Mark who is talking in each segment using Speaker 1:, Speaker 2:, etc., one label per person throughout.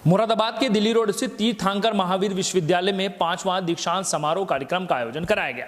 Speaker 1: मुरादाबाद के दिल्ली रोड स्थित तीर्थंकर महावीर विश्वविद्यालय में 5वां दीक्षांत समारोह कार्यक्रम का आयोजन कराया गया।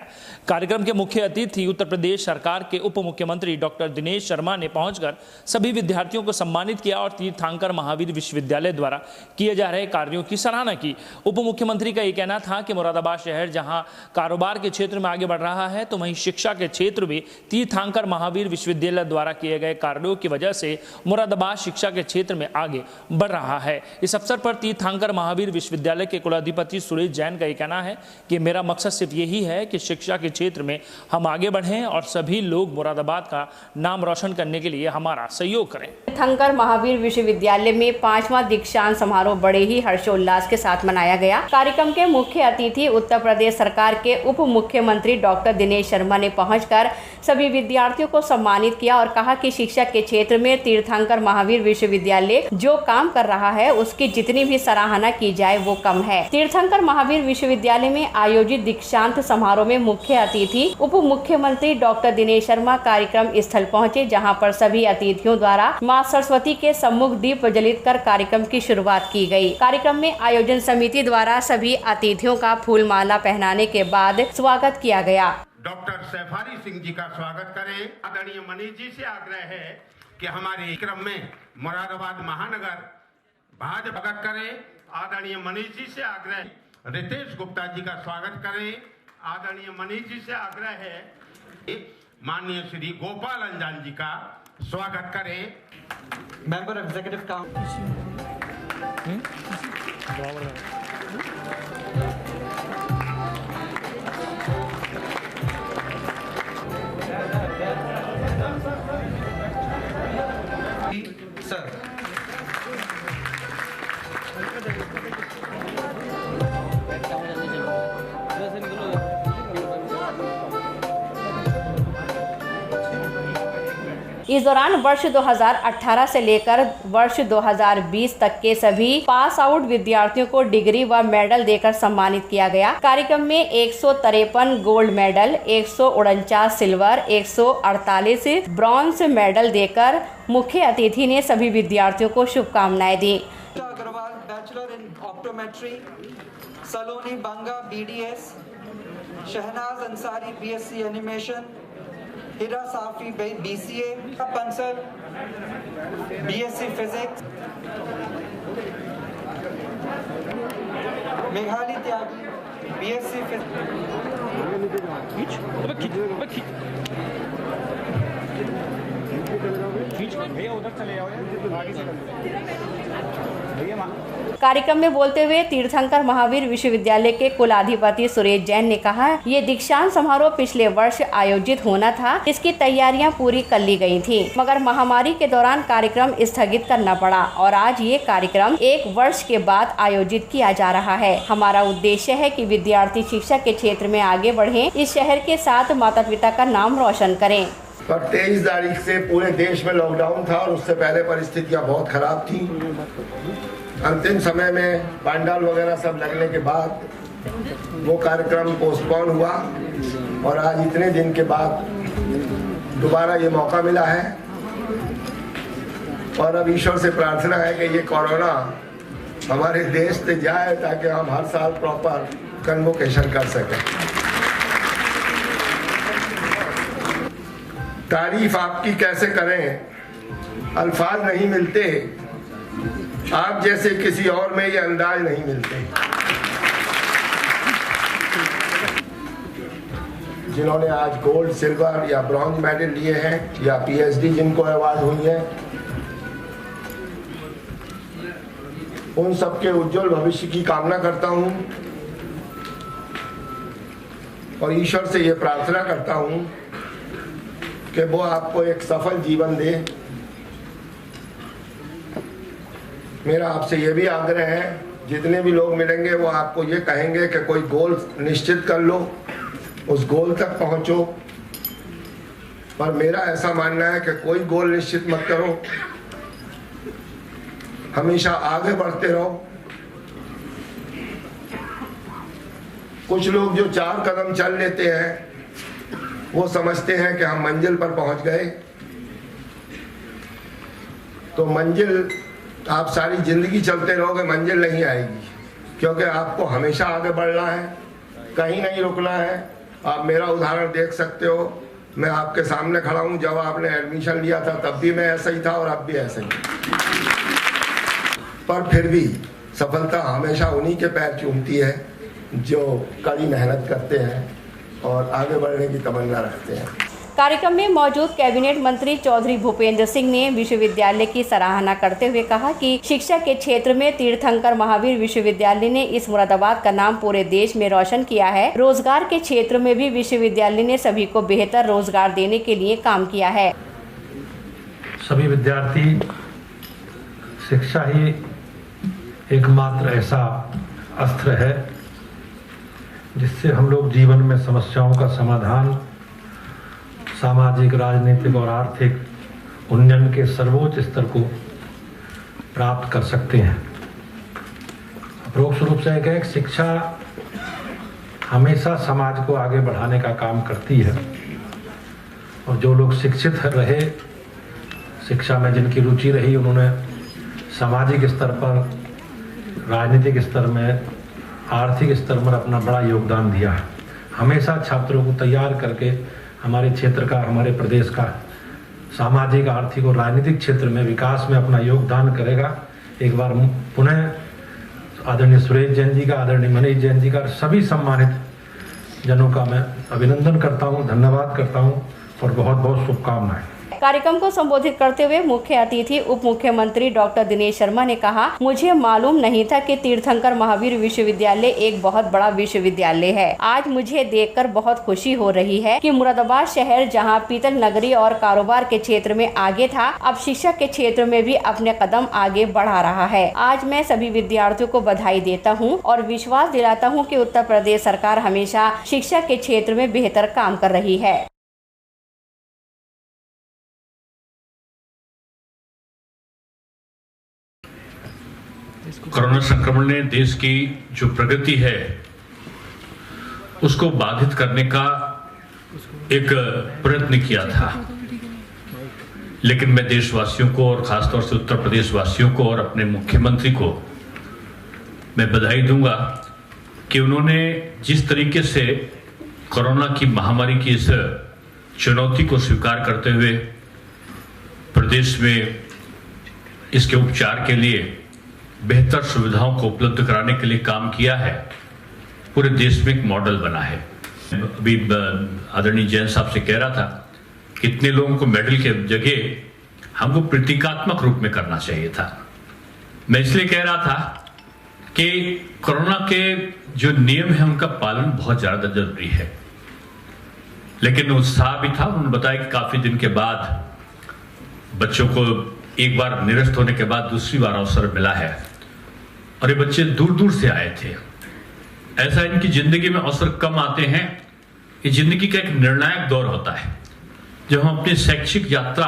Speaker 1: कार्यक्रम के मुख्य अतिथि उत्तर प्रदेश सरकार के उप मुख्यमंत्री डॉक्टर दिनेश शर्मा ने पहुंचकर सभी विद्यार्थियों को सम्मानित किया और तीर्थंकर महावीर विश्वविद्यालय द्वारा किए जा रहे कार्यों की सराहना की। उप मुख्यमंत्री का यह कहना था कि मुरादाबाद शहर जहां कारोबार के क्षेत्र में आगे बढ़ रहा है, तो वहीं शिक्षा के क्षेत्र में तीर्थंकर महावीर विश्वविद्यालय द्वारा किए गए कार्यों की वजह से मुरादाबाद शिक्षा के क्षेत्र में आगे बढ़ रहा है। इस अवसर पर तीर्थंकर महावीर विश्वविद्यालय के कुलाधिपति सुरेश जैन का यह कहना है कि मेरा मकसद सिर्फ यही है कि शिक्षा के क्षेत्र में हम आगे बढ़ें और सभी लोग मुरादाबाद का नाम रोशन करने के लिए हमारा सहयोग करें।
Speaker 2: तीर्थंकर महावीर विश्वविद्यालय में 5वां दीक्षांत समारोह बड़े ही हर्षोल्लास के साथ मनाया गया। कार्यक्रम के मुख्य अतिथि उत्तर प्रदेश सरकार के उप मुख्यमंत्री डॉक्टर दिनेश शर्मा ने पहुंचकर सभी विद्यार्थियों को सम्मानित किया और कहा कि शिक्षा के क्षेत्र में तीर्थंकर महावीर विश्वविद्यालय जो काम कर रहा है उसकी जितनी भी सराहना की जाए वो कम है। तीर्थंकर महावीर विश्वविद्यालय में आयोजित दीक्षांत समारोह में मुख्य अतिथि उप मुख्यमंत्री डॉक्टर दिनेश शर्मा कार्यक्रम स्थल पहुंचे, जहां पर सभी अतिथियों द्वारा मां सरस्वती के सम्मुख दीप प्रज्वलित कर कार्यक्रम की शुरुआत की गई। कार्यक्रम में आयोजन समिति द्वारा सभी अतिथियों का फूल माला पहनाने के बाद स्वागत किया गया।
Speaker 3: डॉक्टर सैफारी सिंह जी का स्वागत करें। आदरणीय मनीष जी से आग्रह है कि हमारे क्रम में मुरादाबाद महानगर भाजपा करें। आदरणीय मनीष जी से आग्रह रितेश गुप्ता जी का स्वागत करें। आदरणीय मनीष जी से आग्रह है माननीय श्री गोपाल अंजान जी का स्वागत करें।
Speaker 4: मेंबर एग्जीक्यूटिव काउंसिल सर
Speaker 2: इस दौरान वर्ष 2018 से लेकर वर्ष 2020 तक के सभी पास आउट विद्यार्थियों को डिग्री व मेडल देकर सम्मानित किया गया। कार्यक्रम में 153 gold medal, 149 silver, 148 bronze medal देकर मुख्य अतिथि ने सभी विद्यार्थियों को शुभकामनाएं दी।
Speaker 4: Agarwal bachelor in optometry, Saloni Banga BDS, Shahnaz Ansari BSc animation, Hira Safi BCA, Pansal BSc physics, Meghali Tyagi BSc
Speaker 2: कार्यक्रम में बोलते हुए तीर्थंकर महावीर विश्वविद्यालय के कुलाधिपति सुरेश जैन ने कहा, ये दीक्षांत समारोह पिछले वर्ष आयोजित होना था, इसकी तैयारियां पूरी कर ली गई थी, मगर महामारी के दौरान कार्यक्रम स्थगित करना पड़ा और आज ये कार्यक्रम 1 वर्ष के बाद आयोजित किया जा रहा है। हमारा उद्देश्य है कि विद्यार्थी शिक्षा के क्षेत्र में आगे बढ़ें, इस शहर के साथ माता पिता का नाम रोशन करें।
Speaker 5: पर 23 तारीख से पूरे देश में लॉकडाउन था और उससे पहले परिस्थितियां बहुत खराब थी। अंतिम समय में पंडाल वगैरह सब लगने के बाद वो कार्यक्रम पोस्टपोन हुआ और आज इतने दिन के बाद दोबारा ये मौका मिला है और अब ईश्वर से प्रार्थना है कि ये कोरोना हमारे देश से जाए ताकि हम हर साल प्रॉपर कन्वोकेशन कर सकें। तारीफ आपकी कैसे करें, अल्फाज नहीं मिलते, आप जैसे किसी और में ये अंदाज नहीं मिलते। जिन्होंने आज गोल्ड, सिल्वर या ब्रॉन्ज मेडल लिए हैं या PhD जिनको अवार्ड हुई है, उन सबके उज्जवल भविष्य की कामना करता हूं और ईश्वर से ये प्रार्थना करता हूं कि वो आपको एक सफल जीवन दे। मेरा आपसे ये भी आग्रह है, जितने भी लोग मिलेंगे वो आपको ये कहेंगे कि कोई गोल निश्चित कर लो, उस गोल तक पहुंचो, पर मेरा ऐसा मानना है कि कोई गोल निश्चित मत करो, हमेशा आगे बढ़ते रहो। कुछ लोग जो 4 कदम चल लेते हैं वो समझते हैं कि हम मंजिल पर पहुंच गए, तो मंजिल आप सारी जिंदगी चलते रहोगे, मंजिल नहीं आएगी, क्योंकि आपको हमेशा आगे बढ़ना है, कहीं नहीं रुकना है। आप मेरा उदाहरण देख सकते हो, मैं आपके सामने खड़ा हूं, जब आपने एडमिशन लिया था तब भी मैं ऐसा ही था और अब भी ऐसा ही। पर फिर भी सफलता हमेशा उन्हीं के पैर चूमती है जो कड़ी मेहनत करते हैं और आगे बढ़ने की तमन्ना रखते हैं।
Speaker 2: कार्यक्रम में मौजूद कैबिनेट मंत्री चौधरी भूपेंद्र सिंह ने विश्वविद्यालय की सराहना करते हुए कहा कि शिक्षा के क्षेत्र में तीर्थंकर महावीर विश्वविद्यालय ने इस मुरादाबाद का नाम पूरे देश में रोशन किया है। रोजगार के क्षेत्र में भी विश्वविद्यालय ने सभी को बेहतर रोजगार देने के लिए काम किया है।
Speaker 6: सभी विद्यार्थी, शिक्षा ही एकमात्र ऐसा अस्त्र है जिससे हम लोग जीवन में समस्याओं का समाधान, सामाजिक, राजनीतिक और आर्थिक उन्नयन के सर्वोच्च स्तर को प्राप्त कर सकते हैं। अप्रोक्ष रूप से एक है, शिक्षा हमेशा समाज को आगे बढ़ाने का काम करती है और जो लोग शिक्षित रहे, शिक्षा में जिनकी रुचि रही, उन्होंने सामाजिक स्तर पर, राजनीतिक स्तर में, आर्थिक स्तर पर अपना बड़ा योगदान दिया है। हमेशा छात्रों को तैयार करके हमारे क्षेत्र का, हमारे प्रदेश का सामाजिक, आर्थिक और राजनीतिक क्षेत्र में विकास में अपना योगदान करेगा। एक बार पुनः आदरणीय सुरेश जैन जी का, आदरणीय मनीष जैन जी का, सभी सम्मानित जनों का मैं अभिनंदन करता हूं, धन्यवाद करता हूं और बहुत बहुत शुभकामनाएं।
Speaker 2: कार्यक्रम को संबोधित करते हुए मुख्य अतिथि उप मुख्यमंत्री डॉक्टर दिनेश शर्मा ने कहा, मुझे मालूम नहीं था कि तीर्थंकर महावीर विश्वविद्यालय एक बहुत बड़ा विश्वविद्यालय है। आज मुझे देखकर बहुत खुशी हो रही है कि मुरादाबाद शहर, जहां पीतल नगरी और कारोबार के क्षेत्र में आगे था, अब शिक्षा के क्षेत्र में भी अपने कदम आगे बढ़ा रहा है। आज मैं सभी विद्यार्थियों को बधाई देता हूँ और विश्वास दिलाता हूँ कि उत्तर प्रदेश सरकार हमेशा शिक्षा के क्षेत्र में बेहतर काम कर रही है।
Speaker 7: कोरोना संक्रमण ने देश की जो प्रगति है उसको बाधित करने का एक प्रयत्न किया था, लेकिन मैं देशवासियों को और खासतौर से उत्तर प्रदेश वासियों को और अपने मुख्यमंत्री को मैं बधाई दूंगा कि उन्होंने जिस तरीके से कोरोना की महामारी की इस चुनौती को स्वीकार करते हुए प्रदेश में इसके उपचार के लिए बेहतर सुविधाओं को उपलब्ध कराने के लिए काम किया है, पूरे देश में एक मॉडल बना है। अभी आदरणीय जैन साहब से कह रहा था, कितने लोगों को मेडल के जगह हमको प्रतीकात्मक रूप में करना चाहिए था। मैं इसलिए कह रहा था कि कोरोना के जो नियम है उनका पालन बहुत ज्यादा जरूरी है, लेकिन उत्साह भी था। उन्होंने बताया कि काफी दिन के बाद बच्चों को एक बार निरस्त होने के बाद दूसरी बार अवसर मिला है और ये बच्चे दूर दूर से आए थे। ऐसा इनकी जिंदगी में अवसर कम आते हैं। ये जिंदगी का एक निर्णायक दौर होता है जब हम अपनी शैक्षिक यात्रा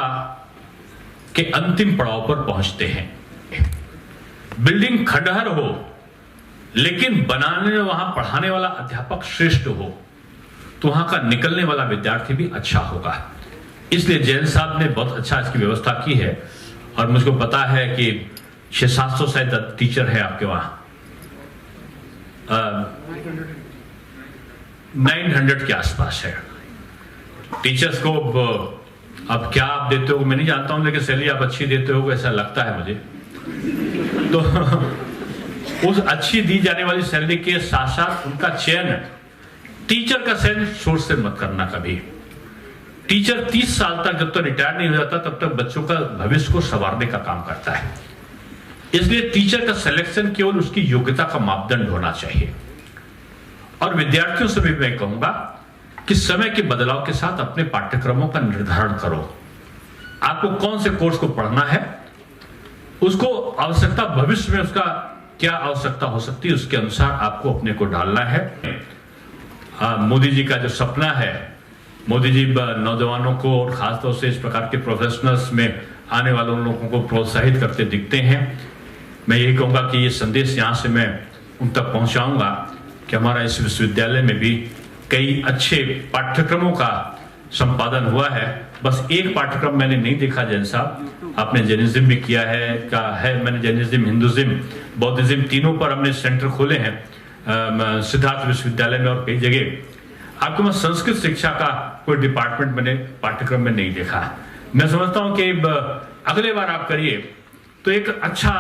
Speaker 7: के अंतिम पड़ाव पर पहुंचते हैं। बिल्डिंग खंडहर हो, लेकिन बनाने में, वहां पढ़ाने वाला अध्यापक श्रेष्ठ हो, तो वहां का निकलने वाला विद्यार्थी भी अच्छा होगा। इसलिए जैन साहब ने बहुत अच्छा इसकी व्यवस्था की है और मुझको पता है कि 600-700 शायद टीचर है आपके वहां, 900 के आसपास है टीचर्स को। अब क्या आप देते हो मैं नहीं जानता हूं, लेकिन सैलरी आप अच्छी देते हो ऐसा लगता है मुझे। तो उस अच्छी दी जाने वाली सैलरी के साथ साथ उनका चयन, टीचर का चयन सोच से मत करना कभी। टीचर 30 साल तक, जब तक रिटायर नहीं हो जाता तब तक बच्चों का भविष्य को संवारने का काम करता है। इसलिए टीचर का सिलेक्शन केवल उसकी योग्यता का मापदंड होना चाहिए। और विद्यार्थियों से भी मैं कहूंगा कि समय के बदलाव के साथ अपने पाठ्यक्रमों का निर्धारण करो। आपको कौन से कोर्स को पढ़ना है, उसको आवश्यकता, भविष्य में उसका क्या आवश्यकता हो सकती है, उसके अनुसार आपको अपने को डालना है। मोदी जी का जो सपना है, मोदी जी नौजवानों को और खासतौर से इस प्रकार के प्रोफेशनल्स में आने वाले लोगों को प्रोत्साहित करते दिखते हैं। मैं यही कहूंगा कि ये संदेश यहाँ से मैं उन तक पहुंचाऊंगा कि हमारा इस विश्वविद्यालय में भी कई अच्छे पाठ्यक्रमों का संपादन हुआ है। बस एक पाठ्यक्रम मैंने नहीं देखा जैन साहब, आपने जैनिज्म भी किया है मैंने जैनिज्म, हिंदुज्म, बौद्धिज्म तीनों पर हमने सेंटर खोले हैं सिद्धार्थ विश्वविद्यालय में और कई जगह। आपको मैं संस्कृत शिक्षा का कोई डिपार्टमेंट मैंने पाठ्यक्रम में नहीं देखा। मैं समझता हूं कि अगले बार आप करिए तो एक अच्छा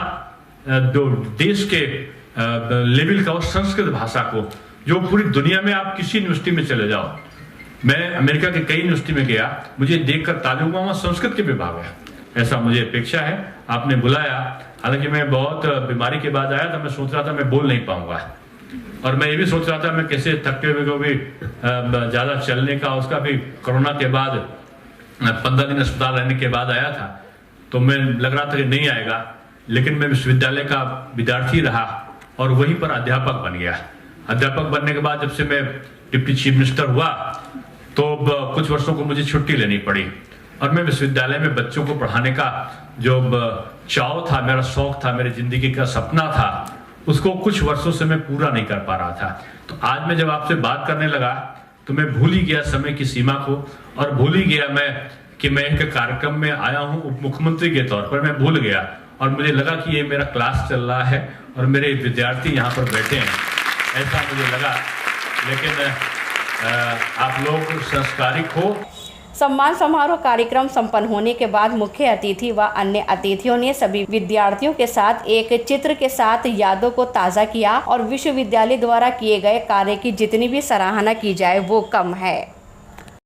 Speaker 7: देश के लेवल का और संस्कृत भाषा को, जो पूरी दुनिया में आप किसी यूनिवर्सिटी में चले जाओ, मैं अमेरिका के कई यूनिवर्सिटी में गया, मुझे देखकर ताज्जुब हुआ, वहां संस्कृत के विभाग है। ऐसा मुझे अपेक्षा है। आपने बुलाया, हालांकि मैं बहुत बीमारी के बाद आया था, मैं सोच रहा था मैं बोल नहीं पाऊंगा, और मैं ये भी सोच रहा था मैं कैसे थके हुए को भी ज्यादा चलने का, उसका भी कोरोना के बाद 15 दिन अस्पताल रहने के बाद आया था, तो मैं लग रहा था कि नहीं आएगा, लेकिन मैं विश्वविद्यालय का विद्यार्थी रहा और वहीं पर अध्यापक बन गया। अध्यापक बनने के बाद जब से मैं डिप्टी चीफ मिनिस्टर हुआ तो कुछ वर्षों को मुझे छुट्टी लेनी पड़ी, और मैं विश्वविद्यालय में बच्चों को पढ़ाने का जो चाव था, मेरा शौक था, मेरी जिंदगी का सपना था, उसको कुछ वर्षों से मैं पूरा नहीं कर पा रहा था। तो आज मैं जब आपसे बात करने लगा तो मैं भूल ही गया समय की सीमा को, और भूल ही गया मैं कि मैं एक कार्यक्रम में आया हूं उप मुख्यमंत्री के तौर पर, मैं भूल गया, और मुझे लगा कि ये मेरा क्लास चल रहा है और मेरे विद्यार्थी यहाँ पर बैठे हैं, ऐसा मुझे लगा। लेकिन आप लोग संस्कारिक हो।
Speaker 2: सम्मान समारोह कार्यक्रम संपन्न होने के बाद मुख्य अतिथि व अन्य अतिथियों ने सभी विद्यार्थियों के साथ एक चित्र के साथ यादों को ताज़ा किया और विश्वविद्यालय द्वारा किए गए कार्य की जितनी भी सराहना की जाए वो कम है।